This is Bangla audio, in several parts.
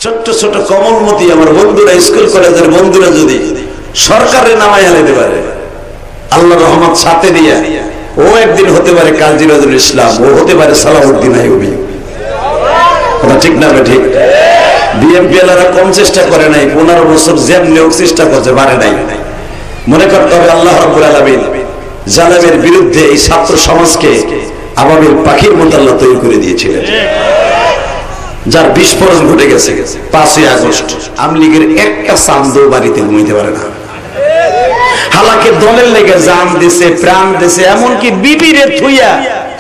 ছোট্ট ছোট কমলমতি আমার বন্ধুরা, স্কুল কলেজের বন্ধুরা যদি সরকারের নামায় আলাইতে পারে, আল্লাহ রহমত সাথে দিয়া ও একদিন হতে পারে কাজী নজরুল ইসলাম, ও হতে পারে সালাউদ্দিন আইয়ুবী। কথা ঠিক না ঠিক? বিএনপি এলারা কম চেষ্টা করে নাই, 15 বছর যেমনি হোক চেষ্টা করছে, পারে নাই। মনে করতে হবে আল্লাহ রাব্বুল আলামিন জালেমের বিরুদ্ধে এই ছাত্র সমাজকে আবাবিল পাখির মতো আল্লাহ তৈরি করে দিয়েছিলেন, যার বিস্ফোরণ ঘটে গেছে 5ই আগস্ট। আওয়ামী লীগের একটা চান্দও বাড়িতে ঘুমাইতে পারে না। হালাকে দলের লেগে জান দিছে, প্রাণ দিছে, এমনকি বিবিরে থুইয়া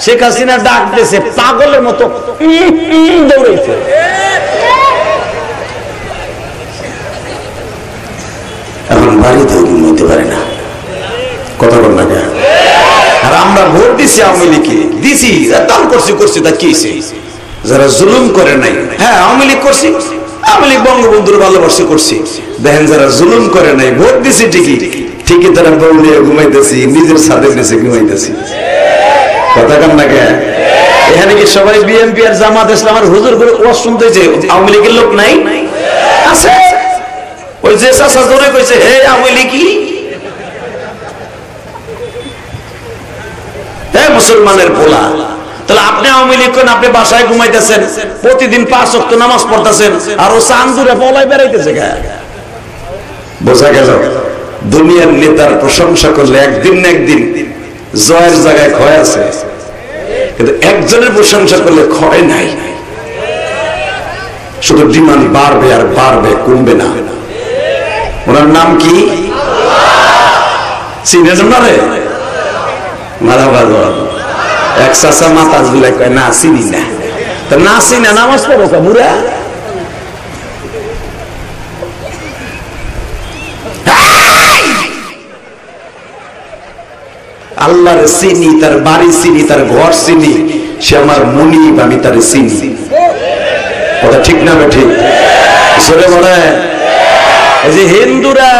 শেখ হাসিনা ডাক দিছে, পাগলের মতো দৌড়াইছে। এখন বাড়িতেও ঘুমাইতে পারে না। কথা বল না কেন? আর আমরা ভোট দিছি আওয়ামী লীগকে, দিছি দান করছি তা কি? যারা জুলুম করে নাই, হ্যাঁ আওয়ামী লীগ করছি, আওয়ামী লীগ বঙ্গবন্ধুর ভালোবাসা করছি। দেখেন যারা জুলুম করে নাই, ভোট দিছি ঠিকই তারা বউ নিয়ে ঘুমাইতেছি, নিজের ছাদের নিচে ঘুমাইতেছি। কথা কান না কেন? এখানে কি সবাই বিএনপি আর জামাত ইসলাম আর হুজুর করে ওয়াজ শুনতেছে? আওয়ামী লীগের লোক নাই? আছে। ওই যে চাচা জোরে কইছে, হে আওয়ামী লীগই, হে মুসলমানের পোলা। তাহলে আপনি আওয়ামী লীগ করেন, আপনি বাসায় ঘুমাইতেছেন, প্রতিদিন 5 ওয়াক্ত নামাজ পড়তেছেন, আর ও চান্দুরে পলাই বেড়াইতেছে। বোঝা গেল? দুনিয়ার নেতার প্রশংসা করলে একদিন না একদিন জয়ের জায়গায় ক্ষয় আছে, কিন্তু একজনের প্রশংসা করলে ক্ষয় নাই। শুধু ডিমান্ড বাড়বে আর বাড়বে, কমবে না। ওনার নাম কি? চিনে না রে? এক চাচা মাথা ঝুলাই কয়, না চিনি না। তা না চিনে নামাজ পড়ো কা বুড়া? আল্লাহর চিনি, তার বাড়ি চিনি, তার ঘর চিনি, সে আমার মুনিব, আমি তার চিনি। ওটা ঠিক না ঠিক? সরে মনে এই যে হিন্দুরা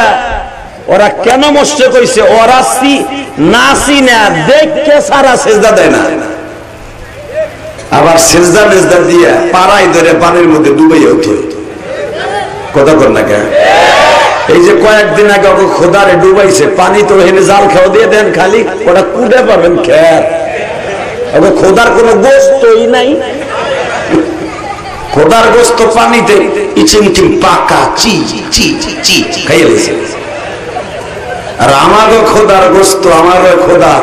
ওরা কেন মস্তে কইছে, ওরা না চিনা দেখে সারা সেজদা দেয় না, আবার সেজদা মেজদা দিয়া পাড়াই ধরে পানির মধ্যে ডুবাইয়া ওঠে। কথা বল না কেন? এই যে কয়েকদিন আগে ওকে খোদারে ডুবাইছে, পানি তো হেনে জাল খাওয়া দিয়ে দেন, খালি ওটা কুড়ে পাবেন খের। ওকে খোদার কোনো গোস্তই নাই, খোদার গোস্ত পানিতে ইচিমচিম পাকা চি চি চি খাইয়ে দিয়েছে। আর আমারও খোদার গোস্ত, আমারও খোদা,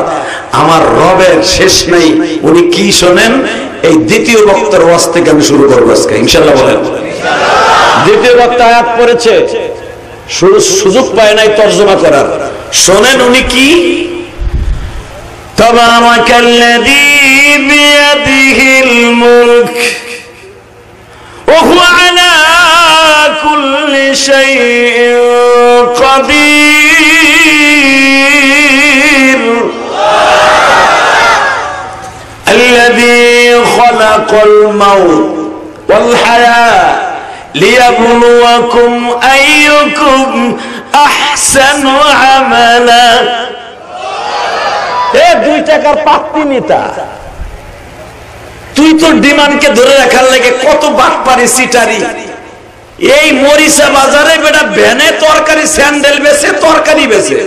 আমার রবের শেষ নেই। উনি কি শোনেন? এই দ্বিতীয় বক্তার ওয়াজ থেকে আমি শুরু করবো আজকে, ইনশাআল্লাহ। বলেন, দ্বিতীয় বক্তা আয়াত পড়েছে, সুযোগ পায় নাই তর্জমা করার। শোনেন উনি কি? তাবারাকাল্লাযী বিয়াদিহিল মুলক ওয়া হুয়া আলা কুল্লি শাইইন কাদির আল্লাযী খালাকাল মাউত ওয়াল হায়াত লিয়াবলুয়াকুম আইয়ুকুম আহসানু আমালা। এ 2 টাকার পাত্তি নেতা, তুই তোর ডিমান্ডকে ধরে রাখার লাগে কত বাটপারি সিটারি। এই মরিচা বাজারে বেটা ভ্যানে তরকারি স্যান্ডেল বেচে, তরকারি বেচে,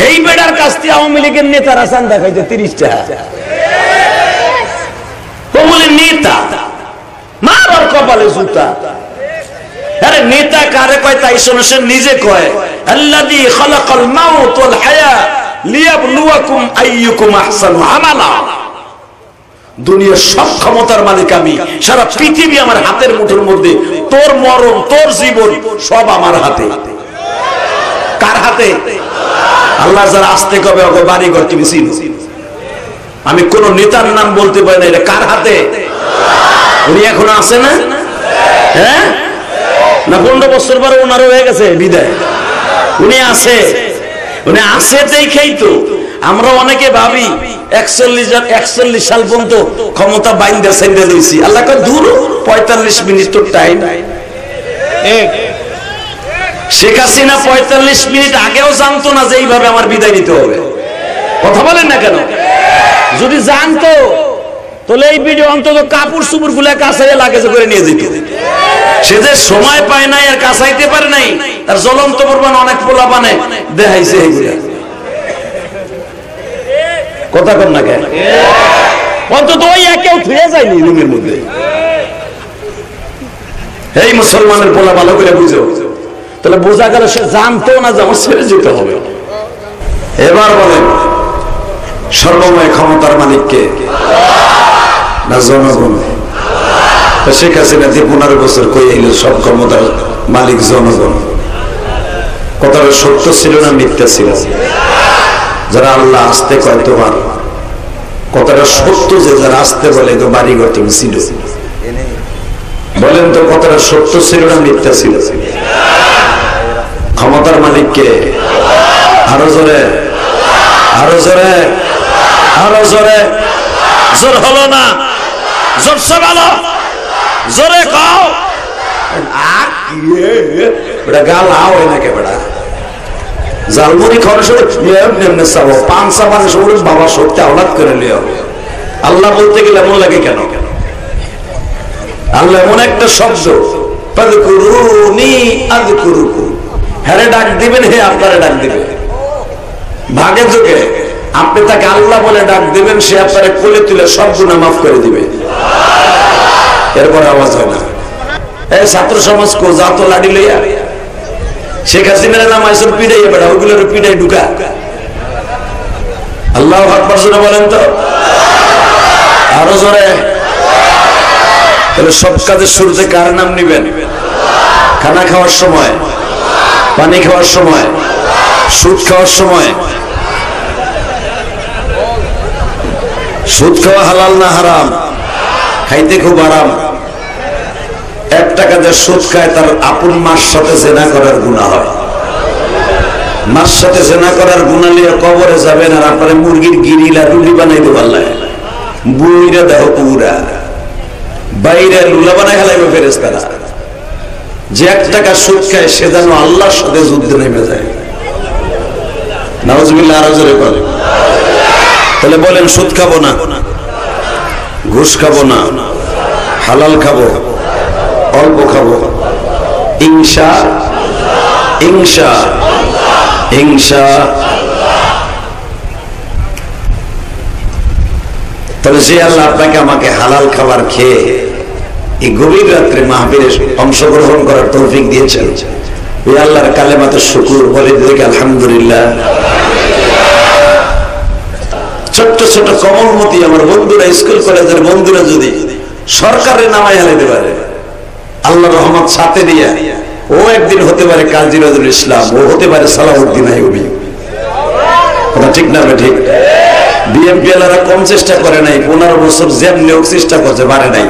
এই বেটার কাছ থেকে আওয়ামী লীগের নেতারা চান্দা খাইছে 30 টাকা। তো বলে নেতা মারার কপালে জুতা। আরে নেতা কারে কয় তাই শোনো, সে নিজে কয় আল্লাযী খালাকাল মাউত ওয়াল হায়াত লিয়াবলুয়াকুম আইয়ুকুম আহসানু আমালা। দুনিয়ার সব ক্ষমতার মালিক আমি, সারা পৃথিবী আমার হাতের মুঠোর মধ্যে, তোর মরণ, তোর জীবন সব আমার হাতে। কার হাতে? আল্লাহ যারা আসতে কবে ওকে বাড়ি ঘর তুমি চিনো। আমি কোন নেতার নাম বলতে পারি না, এটা কার হাতে? উনি এখন আছে না? হ্যাঁ না 15 বছর পরে ওনারও হয়ে গেছে বিদায়। উনি আছে, উনি আছে দেখেই তো আমরা অনেকে ভাবি 41 সাল পর্যন্ত ক্ষমতা বাইন্দা সেন্ডে দিয়েছি। আল্লাহ কয় দূর 45 মিনিট তো টাইম। শেখ হাসিনা 45 মিনিট আগেও জানতো না যে এইভাবে আমার বিদায় নিতে হবে। কথা বলেন না কেন? যদি জানতো তাহলে এই ভিডিও অন্তত কাপড় চুপুর গুলা কাছাইয়া লাগেজ করে নিয়ে যেত। সে যে সময় পায় নাই আর কাছাইতে পারে নাই, তার জ্বলন্ত প্রমাণ অনেক পোলা বানে দেখাইছে এইগুলা। কথা কর না কেন? অন্তত ওই একেও ফিরে যায়নি রুমের মধ্যে। এই মুসলমানের পোলা ভালো করে বুঝো, তাহলে বোঝা গেল সে জানতো না যে আমার ছেড়ে যেতে হবে। এবার বলেন সর্বময় ক্ষমতার মালিককে না জনগণ? শেখ হাসিনা যে 15 বছর কই এল সব ক্ষমতার মালিক জনগণ। কথাটা সত্য ছিল না মিথ্যা ছিল? যারা আল্লাহ আসতে কয় তোমার, কথাটা সত্য যে যারা আসতে বলে তো বাড়িঘর তুমি ছিল। বলেন তো কথাটা সত্য ছিল না মিথ্যা ছিল? ক্ষমতার মালিককে? আরো জোরে, আরো জোরে, আরো জোরে। জোর হলো না, জোরসে বলো, জোরে কও। গাল আও নাকি বেড়া জালমুড়ি খাওয়ার সময় পান সাবানের সময় বাবা সত্যি আওলাদ করে লিও। আল্লাহ বলতে গেলে এমন লাগে কেন? আল্লাহ এমন একটা শব্দ, ফাযকুরুনি আযকুরুকুম, হ্যাঁ ডাক দিবেন, হে আপনারে ডাক দিবেন। ভাগে যোগে আপনি তাকে আল্লাহ বলে ডাক দিবেন, সে আপনারে কোলে তুলে সব গুনাহ মাফ করে দিবে। এরপর আওয়াজ হয় না। এই ছাত্র সমাজ কো যা তো লাড়ি লইয়া শেখ হাসিনার নাম আইসর পিড়াইয়া বেড়া, ওগুলোর পিড়াই ঢুকা। আল্লাহু আকবার জোরে বলেন তো, আরো জোরে। তাহলে সব কাজের শুরুতে কার নাম নিবেন? খানা খাওয়ার সময়, পানি খাওয়ার সময়, সুদ খাওয়ার সময়। সুদ খাওয়া হালাল না হারাম? খাইতে খুব আরাম। 1 টাকা যে সুদ খায় তার আপন মার সাথে জেনা করার গুনাহ হয়। মার সাথে জেনা করার গুনাহ নিয়ে কবরে যাবেন, আর আপনার মুরগির গিরিলা রুটি বানাইতে পারলে বুইরা দেহ পুরা বাইরে লুলা বানাই খেলাইবে ফেরেশতারা। যে 1 টাকা সুদ খায় সে যেন আল্লাহর সাথে যুদ্ধে নেমে যায়। নাউজুবিল্লাহ, আরো জোরে বলেন। তাহলে বলেন সুদ খাবো না, ঘুষ খাবো না, হালাল খাবো, অল্প খাবো, ইনশা ইনশা ইনশা। তাহলে যে আল্লাহ আপনাকে আমাকে হালাল খাবার খেয়ে এই গভীর রাত্রে মাহফিলে অংশগ্রহণ করার তৌফিক দিয়েছেন, ওই আল্লাহর কালেমাতে শুকর বলে দিকে আলহামদুলিল্লাহ। ছোট্ট ছোট কমলমতি আমার বন্ধুরা, স্কুল কলেজের বন্ধুরা যদি সরকারের নামায় হালাইতে পারে, আল্লাহ রহমত সাথে দিয়ে ও একদিন হতে পারে কাজী নজরুল ইসলাম, ও হতে পারে সালাউদ্দিন আইয়ুবী। কথা ঠিক না? ঠিক। বিএনপি এলারা কম চেষ্টা করে নাই, 15 বছর যেমনি হোক চেষ্টা করতে পারে নাই।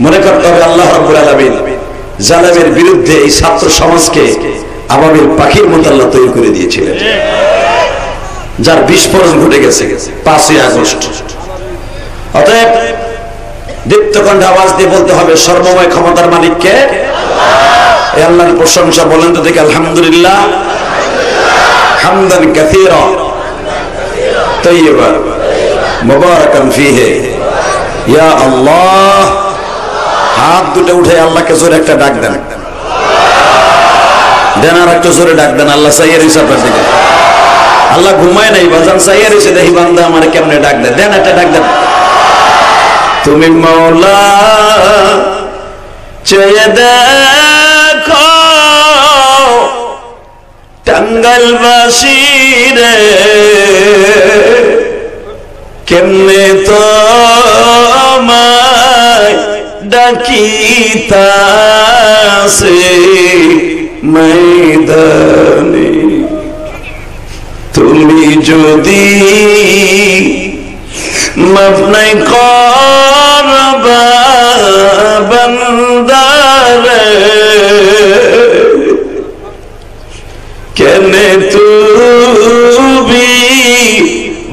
মনে করতে হবে আল্লাহ রাব্বুল আলামিন জালেমের বিরুদ্ধে এই ছাত্র সমাজকে আবাবিল পাখির মতো আল্লাহ তৈরি করে দিয়েছিলেন, যার বিস্ফোরণ ঘটে গেছে 5ই আগস্ট। অতএব দীপ্তকণ্ঠে আওয়াজ দিয়ে বলতে হবে সর্বময় ক্ষমতার মালিককে। এই আল্লাহর প্রশংসা বলেন তো দেখি আলহামদুলিল্লাহ, হামদান কাসীরা তাইয়্যিবান মুবারাকান ফীহি। ইয়া আল্লাহ, হাত দুটো উঠে আল্লাহকে জোরে একটা ডাক দেন, দেন আর একটু জোরে ডাক দেন। আল্লাহ চাইয়ে রয়েছে আপনার দিকে। আল্লাহ ঘুমায় নাই, বাজান চাইয়ে রয়েছে, দেখি বান্দা আমার কেমনে ডাক দেন। দেন একটা ডাক দেন। তুমি মওলা চেয়ে দেখো টাঙ্গাইলবাসী রে, কেমনে তোমায় ডাকিতাছে ময়দানে। তুমি যদি মাফ নাই করবা বান্দারে, কেনে তুমি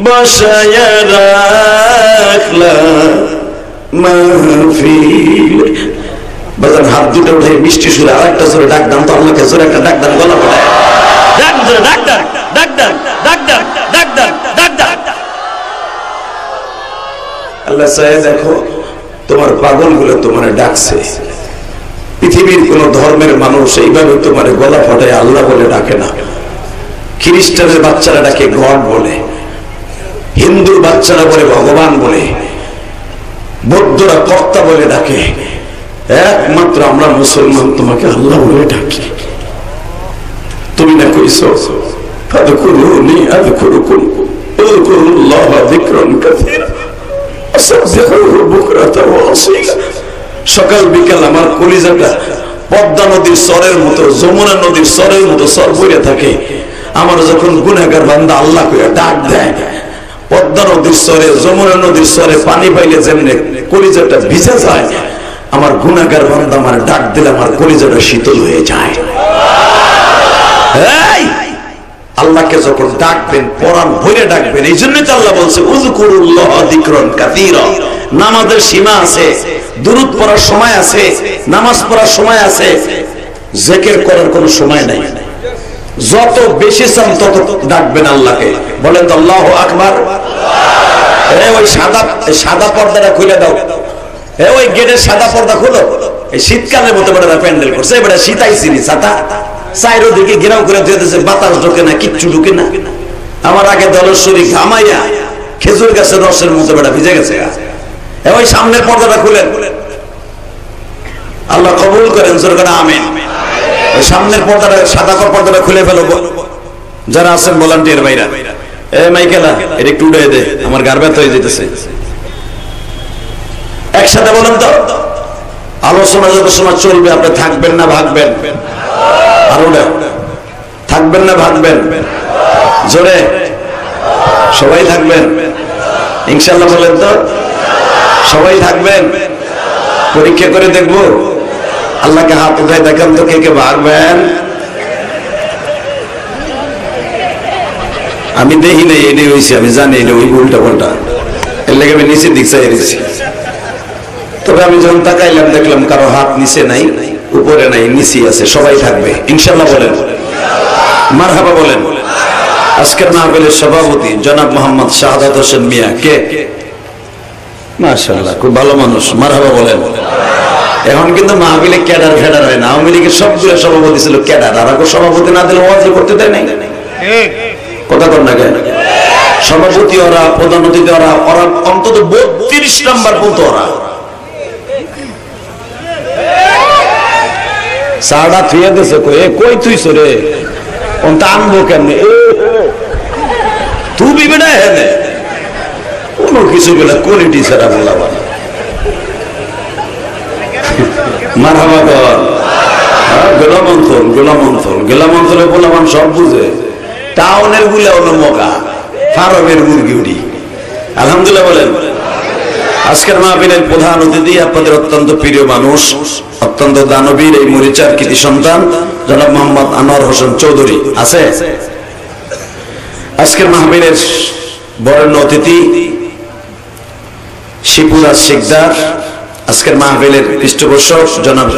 বসায়া রাখলা মাহফিল। বাজার হাত দুটো উঠে মিষ্টি সুরে আরেকটা জোরে ডাক দাম তো আল্লাহকে, জোরে একটা ডাক দান, গলা পড়ে ডাক জোরে ডাক দান, ডাক দান, ডাক দান, ডাক দান, ডাক দান। আল্লাহ চায় দেখো তোমার পাগলগুলো তোমার ডাকছে। পৃথিবীর কোন ধর্মের মানুষ এইভাবে তোমার গলা ফাটায় আল্লাহ বলে ডাকে না। খ্রিস্টানের বাচ্চারা ডাকে গড বলে, হিন্দুর বাচ্চারা বলে ভগবান বলে, বৌদ্ধরা কর্তা বলে ডাকে। একমাত্র আমরা মুসলমান তোমাকে আল্লাহ বলে ডাকি। তুমি না কইছো ফাদকুরুনি আযকুরুকুম উযকুরুল্লাহ যিকরান কাসীরা ওয়াসাব্বিহুহু বুকরাতাও ওয়া আসীলা। সকাল বিকাল আমার কলিজাটা পদ্মা নদীর স্বরের মতো, যমুনা নদীর স্বরের মতো স্বর বইয়া থাকে। আমার যখন গুনাহগার বান্দা আল্লাহ কইয়া ডাক দেয়, পদ্মা নদীর স্বরে, যমুনা নদীর স্বরে পানি পাইলে যেমনে কলিজাটা ভিজে যায়, আমার গুনাহগার বান্দা আমার ডাক দিলে আমার কলিজাটা শীতল হয়ে যায়। আল্লাহকে যখন ডাকবেন পরাণ ভরে ডাকবেন। এই জন্যই তো আল্লাহ বলছে উযকুরুল্লাহ যিকরান কাসীরা। নামাজের সীমা আছে, দুরূদ পড়ার সময় আছে, নামাজ পড়ার সময় আছে, জিকির করার কোনো সময় নাই। যত বেশি চান তত ডাকবেন আল্লাহকে। বলেন তো আল্লাহু আকবার। ওই সাদা পর্দাটা খুলে দাও, ওই গেটের সাদা পর্দা খুলো। এই শীতকালের মতো বেটা প্যান্ডেল করছে, বেটা শীতাইছিনি ছাতা চাইরো দিকে ঘেরাও করে দিতেছে, বাতাস ঢোকে না, কিচ্ছু ঢুকে না। আমার আগে দলশ্বরী ঘামাইয়া খেজুর গাছের রসের মতো বেটা ভিজে গেছে। ওই সামনের পর্দাটা খুলেন, আল্লাহ কবুল করেন, সরকার আমিন। ওই সামনের পর্দাটা, সাদা পর্দাটা খুলে ফেলো যারা আছেন ভলান্টিয়ার ভাইরা। মাইকেলা এটা একটু উড়ে দে, আমার গার ব্যথা হয়ে যেতেছে। একসাথে বলেন তো, আলোচনা যত সময় চলবে আপনি থাকবেন না ভাগবেন? আরো থাকবেন না ভাগবেন? জোরে সবাই থাকবেন ইনশাআল্লাহ। বলেন তো সবাই থাকবেন? পরীক্ষা করে দেখবো। আল্লাহকে হাত উঠায় দেখান তো কে কে ভাগবেন। আমি দেখি নাই, এটাই হয়েছে, আমি জানি এটা ওই উল্টা পাল্টা, এর লেগে আমি নিচের দিক চাই দিচ্ছি। তবে আমি যখন তাকাইলাম দেখলাম কারো হাত নিচে নাই, উপরে নাই, নিচে আছে। সবাই থাকবে ইনশাআল্লাহ। বলেন মারহাবা। বলেন আজকের মাহফিলের সভাপতি জনাব মোহাম্মদ শাহাদাত হোসেন মিয়া। কে? মাশাআল্লাহ, খুব ভালো মানুষ। মারহাবা বলেন। এখন কিন্তু মাহফিলে ক্যাডার ফেডার হয় না। আওয়ামী লীগের সবগুলো সভাপতি ছিল ক্যাডার, আর সভাপতি না দিলে ওয়াজ করতে দেয় নাই। কথা কর না কেন? সভাপতি ওরা, প্রধান অতিথি ওরা, ওরা অন্তত 32 নাম্বার পর্যন্ত ওরা। সাড়া থুয়ে দিছে, কই তুই সরে আনবো কেমনে? তুই বিবে না হেনে কোনো কিছু বলে কোয়ালিটি ছাড়া বললাম। মারহাবা কর। গোলামন্থন, গোলামন্থন, গোলামন্থনে বললাম সব বুঝে। টাউনের গুলা হলো মগা, ফার্মের মুরগি উড়ি। আলহামদুলিল্লাহ বলেন। আজকের মাহফিলের প্রধান অতিথি আপনাদের অত্যন্ত প্রিয় মানুষ, অত্যন্ত দানবীর এই মরিচার কৃতি সন্তান জনাব মোহাম্মদ আনোয়ার হোসেন চৌধুরী আছে। আজকের মাহফিলের বরেণ্য অতিথি শিপুরাজ শিকদার। আজকের মাহফিলের পৃষ্ঠপোষক জনাব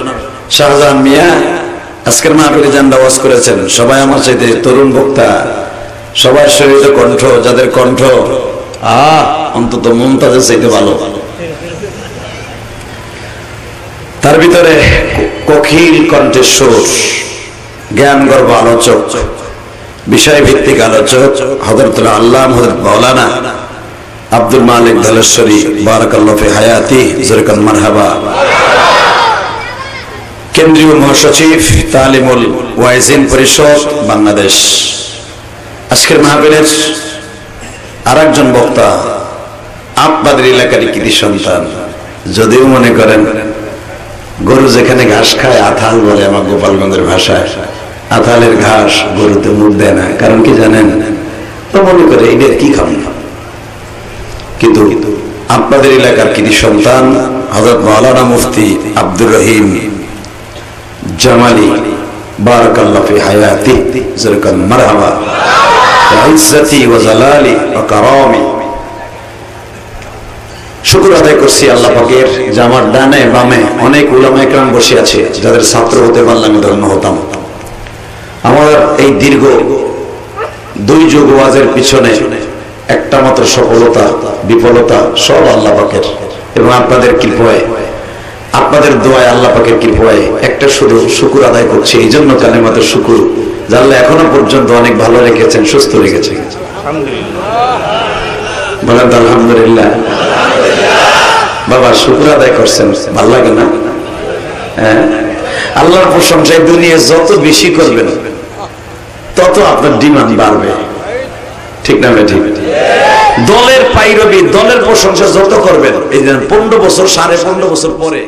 শাহজাহান মিয়া। আজকের মাহফিলে যান ওয়াজ করেছেন সবাই আমার চাইতে তরুণ বক্তা, সবার শরীর কণ্ঠ, যাদের কণ্ঠ অন্তত মমতাজের চাইতে ভালো। তার ভিতরে কোকিল কণ্ঠেশ্বর, জ্ঞান গর্ভ আলোচক, বিষয় ভিত্তিক আলোচক হযরতুল আল্লামা হযরত মাওলানা আব্দুল মালিক ধলেশ্বরী বারাকাল্লাহু ফি হায়াতি, জোরকান মারহাবা। কেন্দ্রীয় মহাসচিব তালিমুল ওয়াইজিন পরিষদ বাংলাদেশ। আজকের মাহফিলের আরেকজন বক্তা আপনাদের এলাকার কৃতি সন্তান। যদিও মনে করেন গরু যেখানে ঘাস খায় আথাল বলে আমার গোপালগঞ্জের ভাষায়, আথালের ঘাস গরুতে মুখ দেয় না। কারণ কি জানেন? তো মনে করে এদের কি খান। কিন্তু আপনাদের এলাকার কৃতি সন্তান হযরত মাওলানা মুফতি আব্দুর রহিম জামালি বারাকাল্লাহু ফি হায়াতি, জোরকান মারহাবা। ইজ্জতি ওয়া জালালি ওয়া কারামি। শুকর আদায় করছি আল্লাহ পাকের যে আমার ডানে বামে অনেক উলামা ইকরাম বসে আছে, যাদের ছাত্র হতে পারলাম ধন্য হতাম। আমার এই দীর্ঘ 2 যুগ ওয়াজের পিছনে একটা মাত্র সফলতা বিফলতা সব আল্লাহ পাকের, এবং আপনাদের কৃপায়, আপনাদের দোয়ায়, আল্লাহ পাকের কৃপায় একটা শুধু শুকর আদায় করছি। এই জন্য কালেমাতে শুকর, আল্লাহ এখনো পর্যন্ত অনেক ভালো রেখেছেন, সুস্থ রেখেছেন। বলেন তো আলহামদুলিল্লাহ। বাবা শুকর আদায় করছেন, ভালো লাগে না? হ্যাঁ, আল্লাহর প্রশংসায় দুনিয়া যত বেশি করবেন তত আপনার ডিমান্ড বাড়বে, ঠিক না? ঠিক। দলের পাইরবি, দলের প্রশংসা যত করবেন, এই যে 15 বছর 15.5 বছর পরে